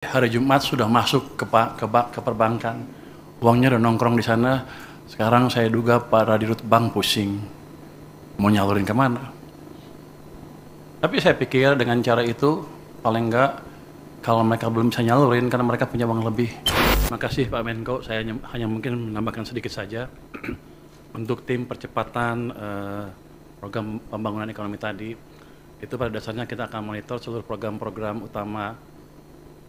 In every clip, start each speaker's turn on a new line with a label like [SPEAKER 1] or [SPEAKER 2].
[SPEAKER 1] hari Jumat sudah masuk ke perbankan, uangnya udah nongkrong di sana. Sekarang saya duga para dirut bank pusing, mau nyalurin kemana. Tapi saya pikir dengan cara itu, paling enggak kalau mereka belum bisa nyalurin karena mereka punya uang lebih. Terima kasih Pak Menko, saya hanya mungkin menambahkan sedikit saja. Untuk tim percepatan program pembangunan ekonomi tadi, itu pada dasarnya kita akan monitor seluruh program-program utama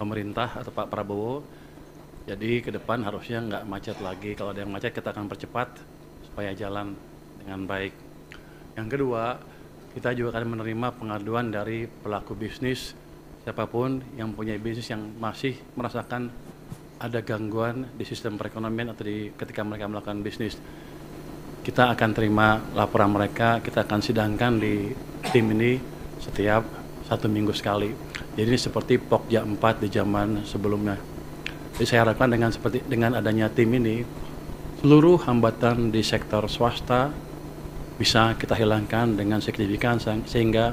[SPEAKER 1] pemerintah atau Pak Prabowo. Jadi ke depan harusnya nggak macet lagi. Kalau ada yang macet kita akan percepat supaya jalan dengan baik. Yang kedua, kita juga akan menerima pengaduan dari pelaku bisnis siapapun yang punya bisnis yang masih merasakan ada gangguan di sistem perekonomian atau ketika mereka melakukan bisnis. Kita akan terima laporan mereka, kita akan sidangkan di tim ini setiap 1 minggu sekali. Jadi ini seperti Pokja 4 di zaman sebelumnya. Jadi saya harapkan dengan adanya tim ini, seluruh hambatan di sektor swasta bisa kita hilangkan dengan signifikan sehingga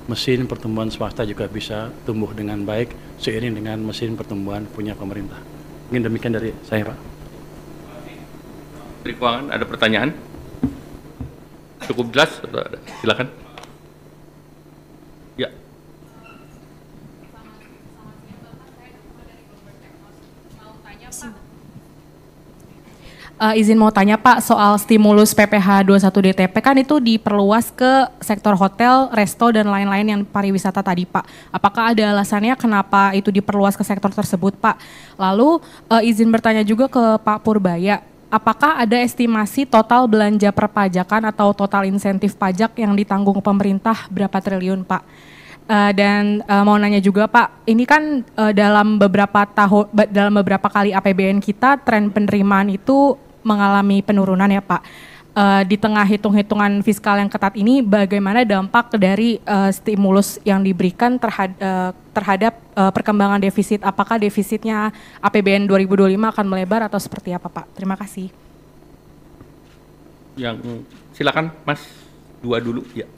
[SPEAKER 1] mesin pertumbuhan swasta juga bisa tumbuh dengan baik seiring dengan mesin pertumbuhan punya pemerintah. Mungkin demikian dari saya, Pak.
[SPEAKER 2] Menteri Keuangan, ada pertanyaan? Cukup jelas? Silakan. Ya.
[SPEAKER 3] Izin mau tanya Pak soal stimulus PPh 21 DTP kan itu diperluas ke sektor hotel, resto dan lain-lain yang pariwisata tadi Pak. Apakah ada alasannya kenapa itu diperluas ke sektor tersebut Pak? Lalu izin bertanya juga ke Pak Purbaya, apakah ada estimasi total belanja perpajakan atau total insentif pajak yang ditanggung pemerintah berapa triliun Pak? Dan mau nanya juga Pak, ini kan dalam beberapa kali APBN kita tren penerimaan itu mengalami penurunan ya Pak. Di tengah hitung-hitungan fiskal yang ketat ini, bagaimana dampak dari stimulus yang diberikan terhadap perkembangan defisit? Apakah defisitnya APBN 2025 akan melebar atau seperti apa Pak? Terima kasih.
[SPEAKER 2] Yang silakan Mas, 2 dulu ya.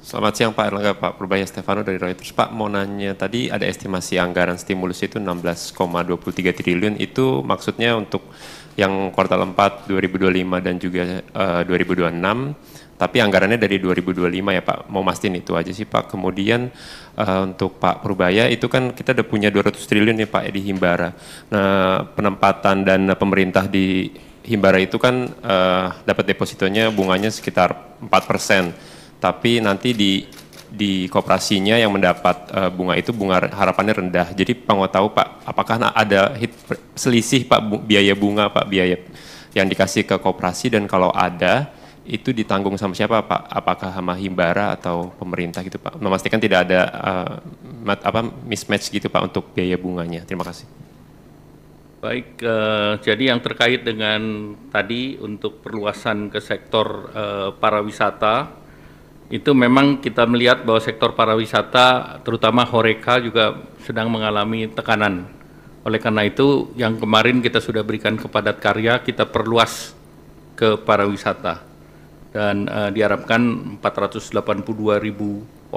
[SPEAKER 4] Selamat siang Pak Erlangga, Pak Purbaya Stefano dari Reuters. Pak mau nanya tadi ada estimasi anggaran stimulus itu 16,23 triliun, itu maksudnya untuk yang kuartal 4 2025 dan juga 2026, tapi anggarannya dari 2025 ya Pak, mau mastiin itu aja sih Pak. Kemudian untuk Pak Purbaya itu kan kita udah punya 200 triliun nih Pak di Himbara. Nah penempatan dana pemerintah di Himbara itu kan dapat depositonya bunganya sekitar 4%. Tapi nanti di koperasinya yang mendapat bunga itu bunga harapannya rendah. Jadi Pak mau tahu Pak, apakah ada selisih Pak biaya bunga Pak, biaya yang dikasih ke koperasi, dan kalau ada itu ditanggung sama siapa Pak? Apakah sama Himbara atau pemerintah gitu Pak? Memastikan tidak ada mismatch gitu Pak untuk biaya bunganya. Terima kasih.
[SPEAKER 2] Baik, jadi yang terkait dengan tadi untuk perluasan ke sektor pariwisata, itu memang kita melihat bahwa sektor pariwisata terutama Horeca juga sedang mengalami tekanan. Oleh karena itu yang kemarin kita sudah berikan ke padat karya, kita perluas ke pariwisata. Dan diharapkan 482.000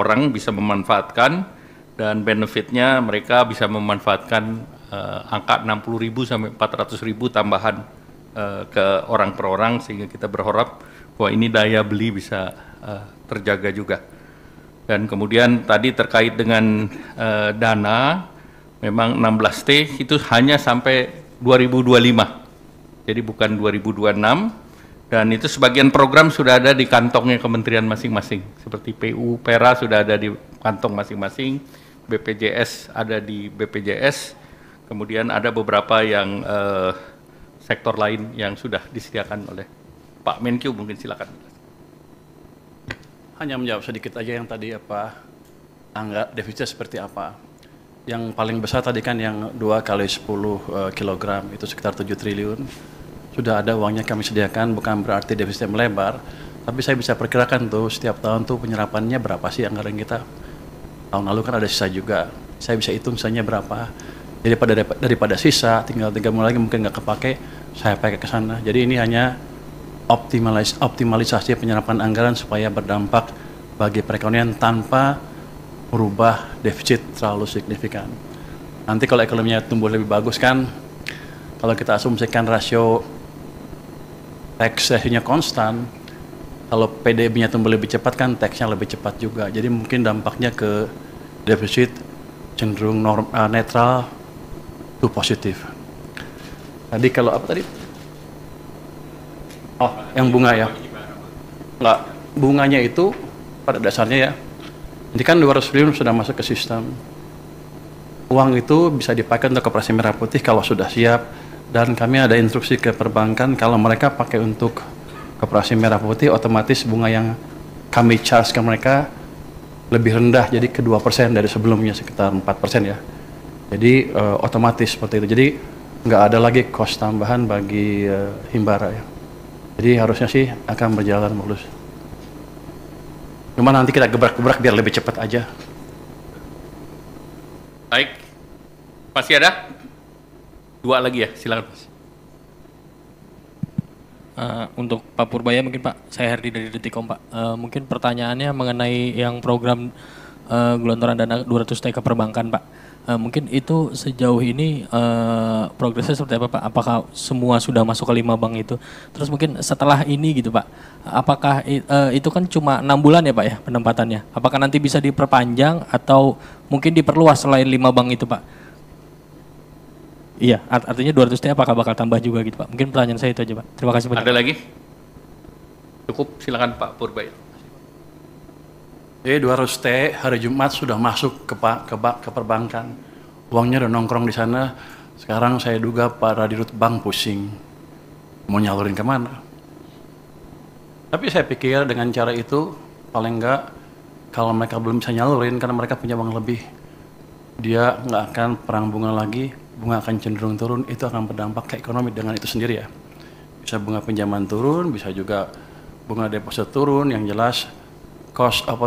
[SPEAKER 2] orang bisa memanfaatkan, dan benefitnya mereka bisa memanfaatkan angka 60.000 sampai 400.000 tambahan ke orang per orang, sehingga kita berharap bahwa ini daya beli bisa terjaga juga. Dan kemudian tadi terkait dengan dana, memang 16T itu hanya sampai 2025, jadi bukan 2026, dan itu sebagian program sudah ada di kantongnya kementerian masing-masing, seperti PU, PERA sudah ada di kantong masing-masing, BPJS ada di BPJS, kemudian ada beberapa yang sektor lain yang sudah disediakan oleh Pak Menkyu. Mungkin silakan.
[SPEAKER 1] Hanya menjawab sedikit aja yang tadi anggaran defisitnya seperti apa. Yang paling besar tadi kan yang 2 kali 10 kilogram itu sekitar 7 triliun. Sudah ada uangnya kami sediakan, bukan berarti defisitnya melebar. Tapi saya bisa perkirakan tuh setiap tahun tuh penyerapannya berapa sih anggaran kita. Tahun lalu kan ada sisa juga. Saya bisa hitung sisanya berapa. Jadi daripada sisa tinggal 3 bulan lagi mungkin nggak kepake, saya pakai ke sana. Jadi ini hanya optimalisasi penyerapan anggaran supaya berdampak bagi perekonomian tanpa merubah defisit terlalu signifikan. Nanti kalau ekonominya tumbuh lebih bagus kan, kalau kita asumsikan rasio tax ratio-nya konstan, kalau PDB-nya tumbuh lebih cepat kan tax-nya lebih cepat juga. Jadi mungkin dampaknya ke defisit cenderung netral to positif. Tadi kalau apa tadi? Oh, yang bunga ya? Enggak, bunganya itu pada dasarnya ya, ini kan 200 triliun sudah masuk ke sistem. Uang itu bisa dipakai untuk Koperasi Merah Putih kalau sudah siap, dan kami ada instruksi ke perbankan kalau mereka pakai untuk Koperasi Merah Putih, otomatis bunga yang kami charge ke mereka lebih rendah, jadi ke 2% dari sebelumnya sekitar 4% ya. Jadi otomatis seperti itu. Jadi nggak ada lagi cost tambahan bagi Himbara ya. Jadi harusnya sih akan berjalan mulus. Cuma nanti kita gebrak-gebrak biar lebih cepat aja.
[SPEAKER 2] Baik, masih ada? Dua lagi ya, silakan Mas.
[SPEAKER 5] Untuk Pak Purbaya mungkin Pak, saya Herdi dari Detikom Pak. Mungkin pertanyaannya mengenai yang program gelontoran dana 200T ke perbankan Pak. Mungkin itu sejauh ini progresnya seperti apa Pak? Apakah semua sudah masuk ke 5 bank itu? Terus mungkin setelah ini gitu Pak, apakah itu kan cuma 6 bulan ya Pak ya penempatannya? Apakah nanti bisa diperpanjang atau mungkin diperluas selain 5 bank itu Pak? Iya, artinya 200T apakah bakal tambah juga gitu Pak? Mungkin pertanyaan saya itu aja Pak. Terima kasih banyak.
[SPEAKER 2] Ada lagi? Cukup, silakan Pak Purbaya.
[SPEAKER 1] Jadi 200T hari Jumat sudah masuk ke perbankan. Uangnya udah nongkrong di sana. Sekarang saya duga para dirut bank pusing. Mau nyalurin kemana? Tapi saya pikir dengan cara itu, paling enggak kalau mereka belum bisa nyalurin karena mereka punya uang lebih, dia nggak akan perang bunga lagi, bunga akan cenderung turun, itu akan berdampak ke ekonomi dengan itu sendiri ya. Bisa bunga pinjaman turun, bisa juga bunga deposit turun, yang jelas cost of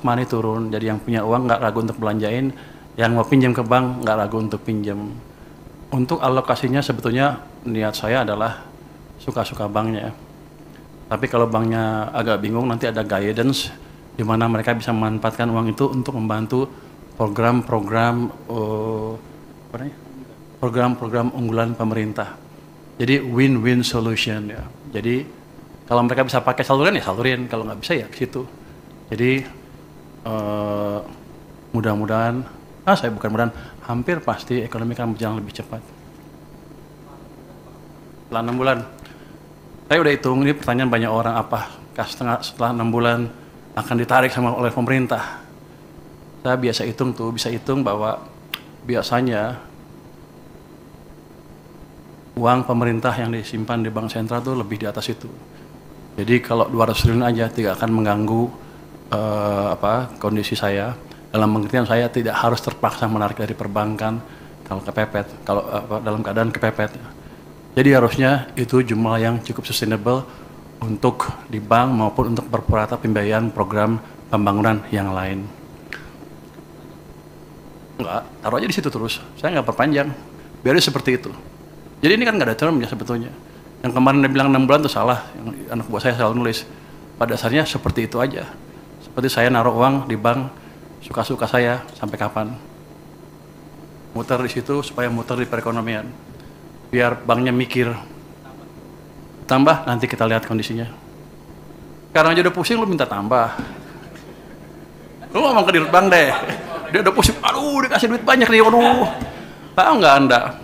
[SPEAKER 1] money turun, jadi yang punya uang nggak ragu untuk belanjain, yang mau pinjam ke bank nggak ragu untuk pinjam. Untuk alokasinya sebetulnya niat saya adalah suka-suka banknya. Tapi kalau banknya agak bingung, nanti ada guidance di mana mereka bisa memanfaatkan uang itu untuk membantu program-program unggulan pemerintah. Jadi win-win solution ya. Jadi kalau mereka bisa pakai saluran ya salurin, kalau nggak bisa ya ke situ. Jadi mudah-mudahan, hampir pasti ekonomi akan berjalan lebih cepat. Setelah 6 bulan, saya udah hitung, ini pertanyaan banyak orang, apakah setelah 6 bulan akan ditarik oleh pemerintah. Saya bisa hitung bahwa biasanya uang pemerintah yang disimpan di bank sentral itu lebih di atas itu. Jadi kalau 200 triliun aja tidak akan mengganggu kondisi saya, dalam pengertian saya tidak harus terpaksa menarik dari perbankan kalau dalam keadaan kepepet. Jadi harusnya itu jumlah yang cukup sustainable untuk di bank maupun untuk berpurata pembiayaan program pembangunan yang lain. Enggak, taruh aja di situ terus. Saya nggak perpanjang, biar seperti itu. Jadi ini kan nggak ada termnya sebetulnya. Yang kemarin dia bilang 6 bulan itu salah. Yang anak buah saya selalu nulis. Pada dasarnya seperti itu aja. Seperti saya naruh uang di bank, suka-suka saya sampai kapan. Muter di situ supaya muter di perekonomian. Biar banknya mikir. Tambah, nanti kita lihat kondisinya. Sekarang aja udah pusing, lu minta tambah. Lu ngomong ke dirut bank deh. Dia udah pusing, aduh dikasih duit banyak nih, aduh. Tahu nggak Anda?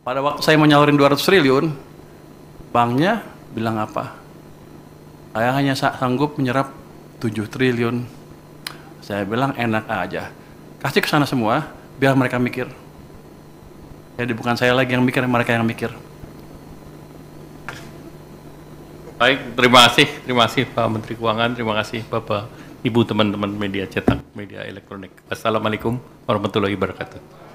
[SPEAKER 1] Pada waktu saya mau nyalurin 200 triliun, banknya bilang apa? Saya hanya sanggup menyerap 7 triliun. Saya bilang enak aja. Kasih ke sana semua, biar mereka mikir. Jadi bukan saya lagi yang mikir, mereka yang mikir.
[SPEAKER 2] Baik, terima kasih Pak Menteri Keuangan, terima kasih Bapak, Ibu, teman-teman media cetak, media elektronik. Assalamualaikum warahmatullahi wabarakatuh.